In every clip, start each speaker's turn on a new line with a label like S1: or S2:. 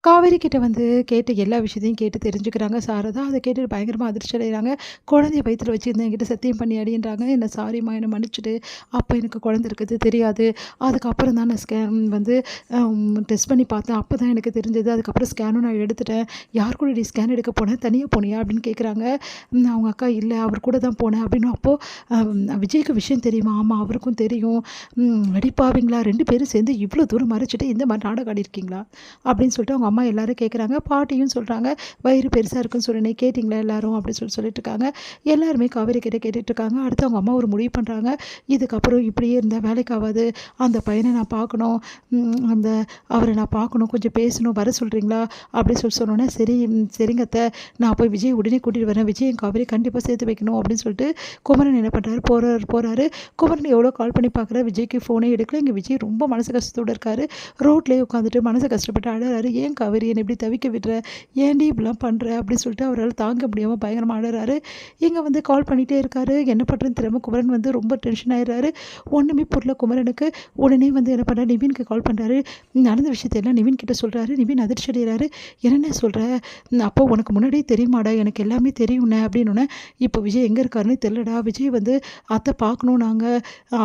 S1: காவேரி கிட்ட வந்து கேட்டு எல்லா விஷயத்தையும் கேட்டு தெரிஞ்சுக்கிறாங்க சாரதா. அத கேட்டுட்டு பயங்கரமா அதிர்ச்சி அடைகிறாங்க. குழந்தைய வயித்துல வச்சிருந்தேன் என்கிட்ட சத்தியம் பண்ணி அடின்றாங்க. என்ன சாரிம்மா என்ன மன்னிச்சுடு. அப்போ எனக்கு குழந்தை இருக்குது தெரியாது. அதுக்கப்புறம் தான் நான் ஸ்கேன் வந்து டெஸ்ட் பண்ணி பார்த்தேன். அப்போ தான் எனக்கு தெரிஞ்சது. அதுக்கப்புறம் ஸ்கேனும் நான் எடுத்துட்டேன். யார் கூடடி ஸ்கேன் எடுக்க போனேன்? தனியா போனியா? அப்படின்னு கேட்குறாங்க. அவங்க அக்கா இல்ல அவர் கூட தான் போனேன் அப்படின்னு. அப்போ விஜய்க்கு விஷயம் தெரியுமா? ஆமா அவருக்கும் தெரியும். அடிப்பாவிங்களா 2 பேரும் சேர்ந்து இவ்வளோ தூரம் மறைச்சிட்டு இந்த மாதிரி நாடகம் ஆடியிருக்கீங்களா? அப்படின்னு சொல்லிட்டு அவங்க அம்மா எல்லாரும் கேட்குறாங்க. பாட்டியும் சொல்கிறாங்க, வயிறு பெருசாக இருக்குன்னு சொன்னேனே கேட்டிங்களா எல்லாரும்? அப்படின்னு சொல்லிட்டு இருக்காங்க. எல்லாருமே காவேரி கிட்ட கேட்டுட்ருக்காங்க. அடுத்து அவங்க அம்மா ஒரு முடிவு பண்ணுறாங்க. இதுக்கப்புறம் இப்படியே இருந்தால் வேலைக்கு ஆகாது. அந்த பையனை நான் பார்க்கணும். அந்த அவரை நான் பார்க்கணும். கொஞ்சம் பேசணும். வர சொல்கிறீங்களா? அப்படின்னு சொன்னோன்னே சரி சரிங்க அத்தை. நான் போய் விஜய் உடனே கூட்டிகிட்டு வரேன். விஜயும் காவேரி கண்டிப்பாக சேர்த்து வைக்கணும் அப்படின்னு சொல்லிட்டு குமரன் என்ன பண்ணுறாரு போகிறாரு. குமரன் எவ்வளோ கால் பண்ணி பார்க்குறாரு. விஜய்க்கு ஃபோனே எடுக்கல. இங்கே விஜய் ரொம்ப மனசு கஷ்டத்தோடு இருக்காரு. ரோட்லேயே உட்காந்துட்டு மனசை கஷ்டப்பட்டு அழறாரு. ஏன் காவேரி என்னை இப்படி தவிக்க விடுற? ஏன்டி இப்படிலாம் பண்ணுற? அப்படின்னு சொல்லிட்டு அவரால் தாங்க முடியாமல் பயங்கரமாக அழறாரு. இங்கே வந்து கால் பண்ணிகிட்டே இருக்காரு. என்ன பண்ணுறதுன்னு தெரியாமல் குமரன் வந்து ரொம்ப டென்ஷன் ஆயிடுறாரு. ஒன்றுமே புரியல குமரனுக்கு. உடனே வந்து என்ன பண்ணுறாரு, நிவினுக்கு கால் பண்ணுறாரு. நடந்த விஷயத்தையெல்லாம் நிவின் கிட்ட சொல்கிறாரு. நிவின் அதிர்ச்சி அடைகிறாரு. என்னென்ன சொல்கிற? அப்போ உனக்கு முன்னாடியே தெரியுமாடா? எனக்கு எல்லாமே தெரியும்ண்ணே அப்படின்னோடனே, இப்போ விஜய் எங்கே இருக்காருன்னு தெரிலடா. விஜய் வந்து அத்தை பார்க்கணும் நாங்கள்.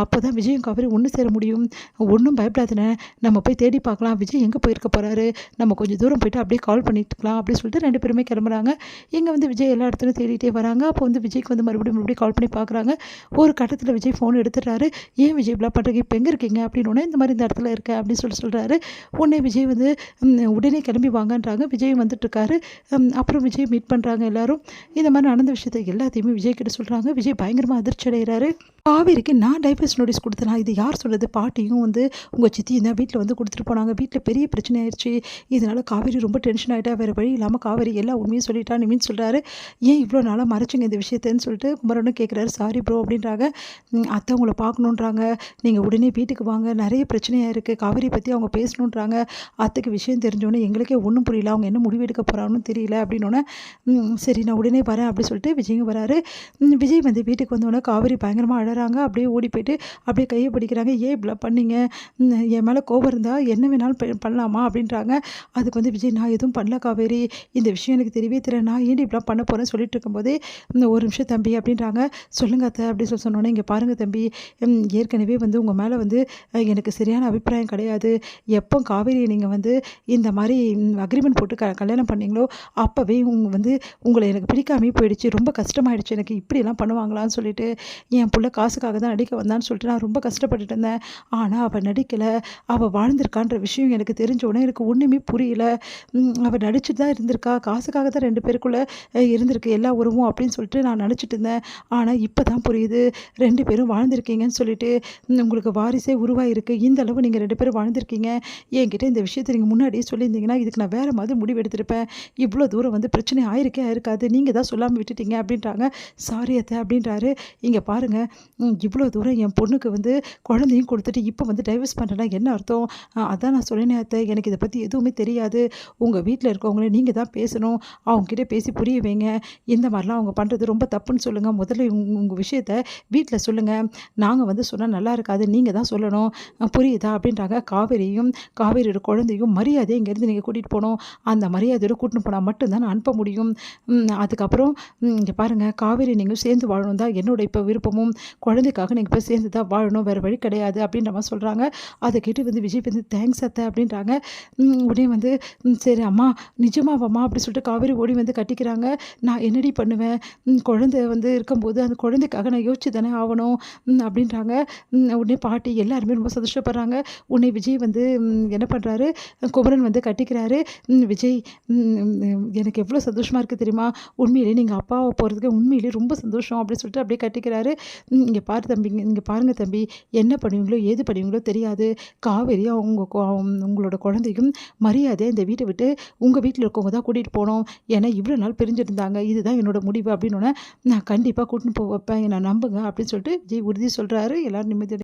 S1: அப்போ தான் விஜயும் காவேரி ஒன்று சேர முடியும். ஒன்றும் பயப்படாதுண்ணே. நம்ம போய் தேடி பார்க்கலாம். விஜய் எங்கே போயிருக்க போகிறாரு? நம்ம கொஞ்சம் தூரம் போயிட்டு அப்படியே கால் பண்ணிட்டுக்கலாம் அப்படின்னு சொல்லிட்டு 2 பேருமே கிளம்புறாங்க. இங்கே வந்து விஜய் எல்லா இடத்துலையும் தேடிட்டே வராங்க. அப்போ வந்து விஜய்க்கு வந்து மறுபடியும் கால் பண்ணி பார்க்குறாங்க. ஒரு கட்டத்தில் விஜய் ஃபோன் எடுத்துடுறாரு. ஏன் விஜய் இப்படிலாம் பண்ணுறீங்க? இப்போ எங்கே இருக்கீங்க? அப்படின்னோடனே இந்த மாதிரி இந்த இடத்துல இருக்கேன் அப்படின்னு சொல்கிறாரு. உடனே விஜய் வந்து உடனே கிளம்பி வாங்கன்றாங்க. விஜய் வந்துட்டுருக்காரு. அப்புறம் விஜய் மீட் பண்ணுறாங்க எல்லாரும். இந்த மாதிரி நடந்த விஷயத்தை எல்லாத்தையுமே விஜய் கிட்ட சொல்கிறாங்க. விஜய் பயங்கரமாக அதிர்ச்சி அடைகிறாரு. காவேரிக்கு நான் டைவர்ஸ் நோட்டீஸ் கொடுத்தேனா? இது யார் சொன்னது? பாட்டியும் வந்து உங்கள் சித்தியும் தான் வீட்டில் வந்து கொடுத்துட்டு போனாங்க. வீட்டில் பெரிய பிரச்சனை ஆயிடுச்சு. இதனால் காவேரி ரொம்ப டென்ஷன் ஆகிட்டா. வேறு வழி இல்லாமல் காவேரி எல்லா உண்மையும் சொல்லிட்டா. நிவின் சொல்கிறாரு. ஏன் இவ்வளோ நாளாக மறைச்சிங்க இந்த விஷயத்தைன்னு சொல்லிட்டு குமரனும் கேட்குறாரு. சாரி ப்ரோ அப்படின்றாங்க. அத்தை உங்களை பார்க்கணுன்றாங்க. நீங்கள் உடனே வீட்டுக்கு வாங்க. நிறைய பிரச்சனையாக இருக்குது. காவேரி பற்றி அவங்க பேசணுன்றாங்க. அத்தைக்கு விஷயம் தெரிஞ்சோன்னே எங்களுக்கே ஒன்றும் புரியல. அவங்க என்ன முடிவு எடுக்க போகிறாங்கன்னு தெரியல அப்படின்னோடனே சரி நான் உடனே வரேன் அப்படின்னு சொல்லிட்டு விஜயும் வராரு. விஜய் வந்து வீட்டுக்கு வந்தோடனே காவேரி பயங்கரமாக அழறாங்க. அப்படியே ஓடி போயிட்டு அப்படியே கையை பிடிக்கிறாங்க. ஏன் இப்படிலாம் பண்ணீங்க? என் மேலே கோபம் இருந்தால் என்ன வேணாலும் பண்ணலாமா அப்படின்றாங்க. அதுக்கு வந்து விஜய் நான் எதுவும் பண்ணல காவேரி. இந்த விஷயம் எனக்கு தெரியவே தெரியல. நான் ஏன் இப்படிலாம் பண்ண போகிறேன்னு சொல்லிட்டு இருக்கும்போதே ஒரு நிமிஷம் தம்பி அப்படின்றாங்க. சொல்லுங்க அத்தை அப்படின்னு சொன்னோன்னே, இங்கே பாருங்கள் தம்பி, ஏற்கனவே வந்து உங்கள் மேலே வந்து எனக்கு சரியான அபிப்பிராயம் கிடையாது. எப்போ காவேரியை நீங்கள் வந்து இந்த மாதிரி அக்ரிமெண்ட் போட்டு கல்யாணம் பண்ணீங்களோ அப்போவே வந்து உங்களை எனக்கு பிடிக்காமே போயிடுச்சு. ரொம்ப கஷ்டமாயிடுச்சு எனக்கு. இப்படிலாம் பண்ணுவாங்களான்னு சொல்லிட்டு என் புள்ள காசுக்காக தான் நடிக்க வந்தான்னு சொல்லிட்டு நான் ரொம்ப கஷ்டப்பட்டுட்டு இருந்தேன். ஆனால் அவள் நடிக்கலை. அவள் வாழ்ந்திருக்கான்ற விஷயம் எனக்கு தெரிஞ்ச உடனே எனக்கு ஒன்றுமே புரியல. அவள் நடிச்சுட்டு தான் இருந்திருக்கா. காசுக்காக தான் 2 பேருக்குள்ளே இருந்திருக்கு எல்லா உறவும் அப்படின்னு சொல்லிட்டு நான் நினச்சிட்டு இருந்தேன். ஆனால் இப்போ தான் புரியுது 2 பேரும் வாழ்ந்திருக்கீங்கன்னு சொல்லிட்டு. உங்களுக்கு வாரிசே உருவாயிருக்கு. இந்த அளவு நீங்கள் 2 பேரும் வாழ்ந்திருக்கீங்க. என்கிட்ட இந்த விஷயத்தை நீங்கள் முன்னாடியே சொல்லியிருந்தீங்கன்னா இதுக்கு நான் வேறு மாதிரி முடிவு எடுத்திருப்பேன். இவ்வளோ தூரம் வந்து பிரச்சனை ஆயிருக்காது. நீங்கள் தான் சொல்லாமல் விட்டுட்டீங்க அப்படின்றாங்க. சாரி அத்தை அப்படின்றாரு. இங்கே பாருங்கள், இவ்வளோ தூரம் என் பொண்ணுக்கு வந்து குழந்தையும் கொடுத்துட்டு இப்போ வந்து டைவர்ஸ் பண்ணுறேன்னா என்ன அர்த்தம்? அதான் நான் சொன்னேனே அத்தை, எனக்கு இதை பற்றி எதுவுமே தெரியாது. உங்கள் வீட்டில் இருக்கவங்கள நீங்கள் தான் பேசணும். அவங்ககிட்ட பேசி புரிய வைங்க. இந்த மாதிரிலாம் அவங்க பண்ணுறது ரொம்ப தப்புன்னு சொல்லுங்கள். முதல்ல உங்கள் விஷயத்த வீட்டில் சொல்லுங்கள். நாங்கள் வந்து சொன்னால் நல்லா இருக்காது. நீங்கள் தான் சொல்லணும். புரியுதா அப்படின்றாங்க. காவேரியோட குழந்தையும் மரியாதையை இங்கேருந்து நீங்கள் கூட்டிகிட்டு போகணும். அந்த மரியாதையோடு கூட்டின்னு போனால் மட்டும்தான் நான் அனுப்ப முடியும். அதுக்கப்புறம் இங்கே பாருங்கள், காவேரி நீங்கள் சேர்ந்து வாழணும் தான் என்னோட இப்போ விருப்பமும். குழந்தைக்காக நீங்கள் இப்போ சேர்ந்து தான் வாழணும். வேறு வழி கிடையாது அப்படின்ற மாதிரி சொல்கிறாங்க. அதை கேட்டு வந்து விஜய் வந்து தேங்க்ஸ் அத்தை அப்படின்றாங்க. உடனே வந்து சரி அம்மா நிஜமாவாம்மா அப்படி சொல்லிட்டு காவேரி ஓடி வந்து கட்டிக்கிறாங்க. நான் என்னடி பண்ணுவேன்? குழந்தை வந்து இருக்கும்போது அந்த குழந்தைக்காக நான் யோசிச்சு தானே ஆகணும் அப்படின்றாங்க. உடனே பாட்டி எல்லாருமே ரொம்ப சந்தோஷப்படுறாங்க. உடனே விஜய் வந்து என்ன பண்ணுறாரு, குமரன் வந்து கட்டிக்கிறாரு. விஜய் எனக்கு எவ்வளோ சந்தோஷமாக இருக்குது தெரியுமா? உண்மையிலே நீங்கள் அப்பாவை போகிறதுக்கு உண்மையிலே ரொம்ப சந்தோஷம் அப்படின்னு சொல்லிட்டு அப்படியே கட்டிக்கிறாரு. இங்கே பாரு தம்பிங்க, இங்கே பாருங்கள் தம்பி, என்ன பண்ணுவீங்களோ ஏது பண்ணுவீங்களோ தெரியாது. காவேரி உங்களோட குழந்தையும் மரியாதையாக இந்த வீட்டை விட்டு உங்கள் வீட்டில் இருக்கவங்க தான் கூட்டிகிட்டு போகணும். ஏன்னா இவ்வளோ நாள் பிரிஞ்சிருந்தாங்க. இதுதான் என்னோட முடிவு அப்படின்னோடனே நான் கண்டிப்பாக கூட்டின்னு போக வைப்பேன். என்னை நம்புங்க அப்படின்னு சொல்லிட்டு விஜய் உறுதி சொல்கிறாரு. எல்லோரும் நிம்மதி